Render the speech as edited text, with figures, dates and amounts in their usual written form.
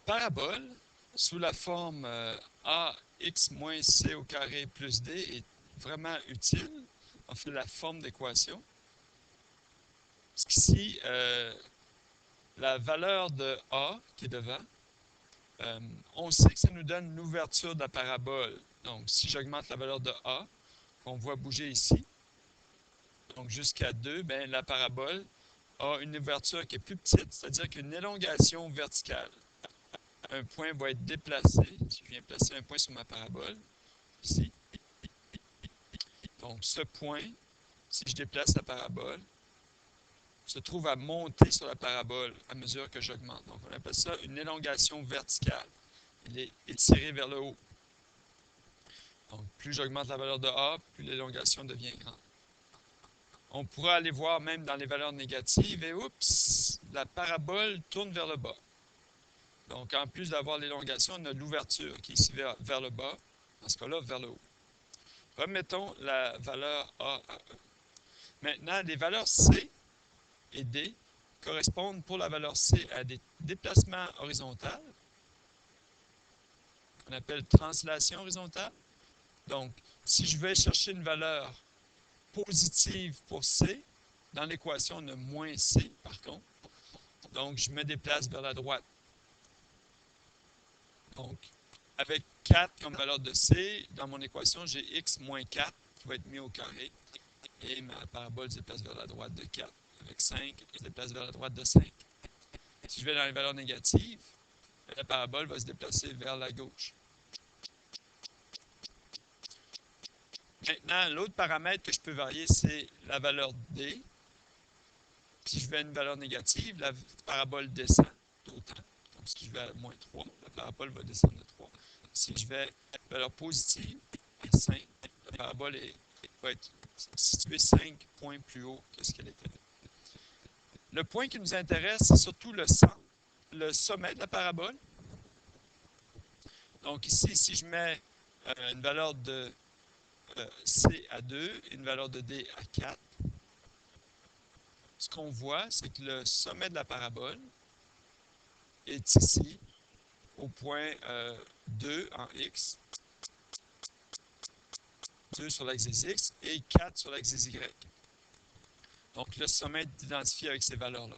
parabole sous la forme ax moins c au carré plus d est vraiment utile. En fait, la forme d'équation. Parce qu'ici, la valeur de a qui est devant, on sait que ça nous donne l'ouverture de la parabole. Donc, si j'augmente la valeur de a, qu'on voit bouger ici, donc jusqu'à 2, ben, la parabole a une ouverture qui est plus petite, c'est-à-dire qu'une élongation verticale. Un point va être déplacé. Si je viens placer un point sur ma parabole, ici. Donc, ce point, si je déplace la parabole, se trouve à monter sur la parabole à mesure que j'augmente. Donc, on appelle ça une élongation verticale. Il est étiré vers le haut. Donc, plus j'augmente la valeur de A, plus l'élongation devient grande. On pourra aller voir même dans les valeurs négatives, et oups, la parabole tourne vers le bas. Donc, en plus d'avoir l'élongation, on a l'ouverture qui est ici vers le bas, dans ce cas-là, vers le haut. Remettons la valeur A à E. Maintenant, les valeurs C et D correspondent pour la valeur C à des déplacements horizontaux, qu'on appelle translation horizontale. Donc, si je vais chercher une valeur positive pour C, dans l'équation, on a moins C, par contre. Donc, je me déplace vers la droite. Donc, avec 4 comme valeur de C, dans mon équation, j'ai x moins 4 qui va être mis au carré. Et ma parabole se déplace vers la droite de 4. Avec 5, elle se déplace vers la droite de 5. Si je vais dans les valeurs négatives, la parabole va se déplacer vers la gauche. Maintenant, l'autre paramètre que je peux varier, c'est la valeur D. Si je vais à une valeur négative, la parabole descend d'autant. Donc, si je vais à moins 3, la parabole va descendre de 3. Si je vais à une valeur positive, à 5, la parabole va être située 5 points plus haut que ce qu'elle était. Le point qui nous intéresse, c'est surtout le centre, le sommet de la parabole. Donc ici, si je mets une valeur de C à 2 et une valeur de D à 4, ce qu'on voit, c'est que le sommet de la parabole est ici, au point 2 en X, 2 sur l'axe des X et 4 sur l'axe des Y. Donc le sommet est identifié avec ces valeurs-là.